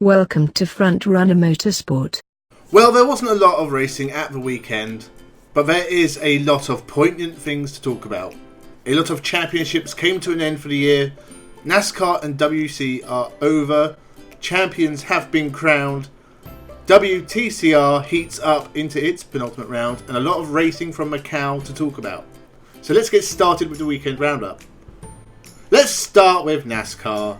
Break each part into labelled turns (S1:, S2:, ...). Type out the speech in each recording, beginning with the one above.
S1: Welcome to Frontrunner Motorsport.
S2: Well, there wasn't a lot of racing at the weekend, but there is a lot of poignant things to talk about. A lot of championships came to an end for the year. NASCAR and WC are over. Champions have been crowned. WTCR heats up into its penultimate round, and a lot of racing from Macau to talk about. So let's get started with the weekend roundup. Let's start with NASCAR.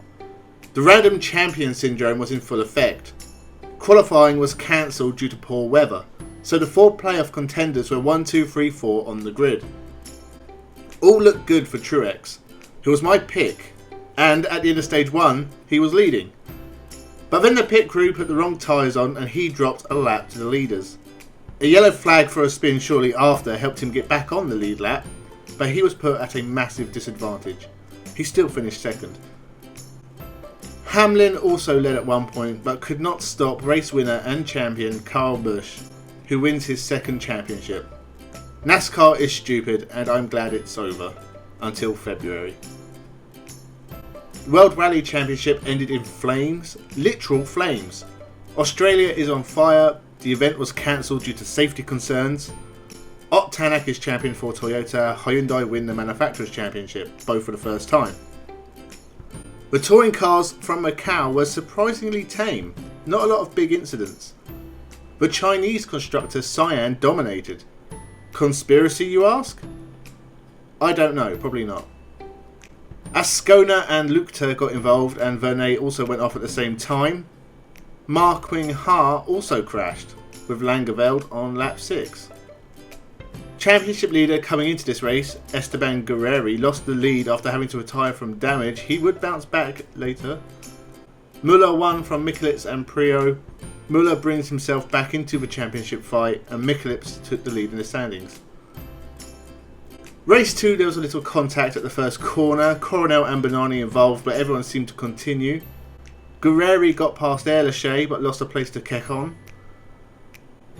S2: The random champion syndrome was in full effect. Qualifying was cancelled due to poor weather, so the four playoff contenders were 1, 2, 3, 4 on the grid. All looked good for Truex, who was my pick, and at the end of stage 1, he was leading. But then the pit crew put the wrong tyres on and he dropped a lap to the leaders. A yellow flag for a spin shortly after helped him get back on the lead lap, but he was put at a massive disadvantage. He still finished second. Hamlin also led at one point, but could not stop race winner and champion Kyle Busch, who wins his second championship. NASCAR is stupid, and I'm glad it's over. Until February. The World Rally Championship ended in flames, literal flames. Australia is on fire, the event was cancelled due to safety concerns. Ott Tanak is champion for Toyota, Hyundai win the Manufacturers' Championship, both for the first time. The touring cars from Macau were surprisingly tame, not a lot of big incidents. The Chinese constructor Cyan dominated. Conspiracy, you ask? I don't know, probably not. Ascona and Lukter got involved, and Vernet also went off at the same time. Marquing Ha also crashed, with Langeveld on lap 6. Championship leader coming into this race, Esteban Guerreri, lost the lead after having to retire from damage. He would bounce back later. Muller won from Michelitz and Prio. Muller brings himself back into the championship fight, and Michelitz took the lead in the standings. Race 2, there was a little contact at the first corner. Coronel and Bernani involved, but everyone seemed to continue. Guerreri got past Erlachey, but lost a place to Kekon.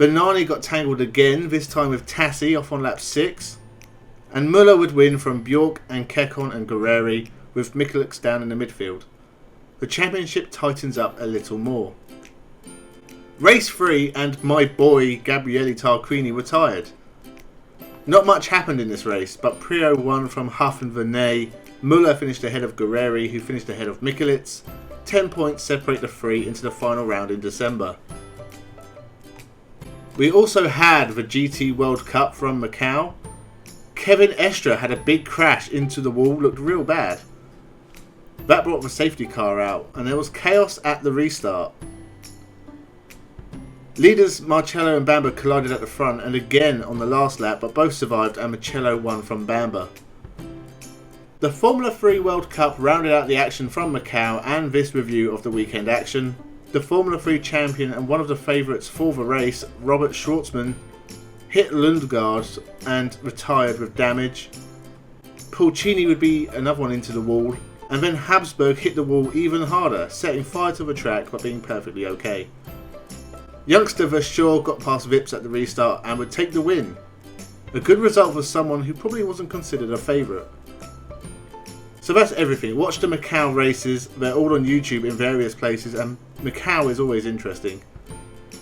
S2: Bernani got tangled again, this time with Tassi off on lap 6. And Muller would win from Bjork and Kekon and Guerreri, with Michelix down in the midfield. The championship tightens up a little more. Race 3, and my boy Gabriele Tarquini retired. Not much happened in this race, but Prio won from Huff and Vernet. Muller finished ahead of Guerreri, who finished ahead of Michelitz. 10 points separate the three into the final round in December. We also had the GT World Cup from Macau. Kevin Estre had a big crash into the wall, looked real bad. That brought the safety car out, and there was chaos at the restart. Leaders Marcello and Bamba collided at the front and again on the last lap, but both survived and Marcello won from Bamba. The Formula 3 World Cup rounded out the action from Macau and this review of the weekend action. The Formula 3 champion and one of the favourites for the race, Robert Schwartzman, hit Lundgaard and retired with damage. Pulcini would be another one into the wall, and then Habsburg hit the wall even harder, setting fire to the track but being perfectly okay. Youngster Verschoor got past Vips at the restart and would take the win. A good result for someone who probably wasn't considered a favourite. So that's everything. Watch the Macau races, they're all on YouTube in various places, and Macau is always interesting.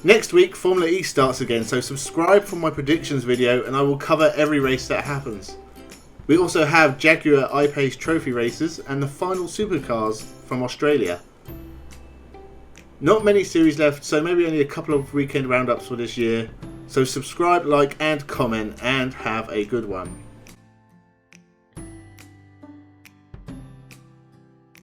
S2: Next week Formula E starts again, so subscribe for my predictions video and I will cover every race that happens. We also have Jaguar I-Pace Trophy races and the final supercars from Australia. Not many series left, so maybe only a couple of weekend roundups for this year. So subscribe, like and comment, and have a good one.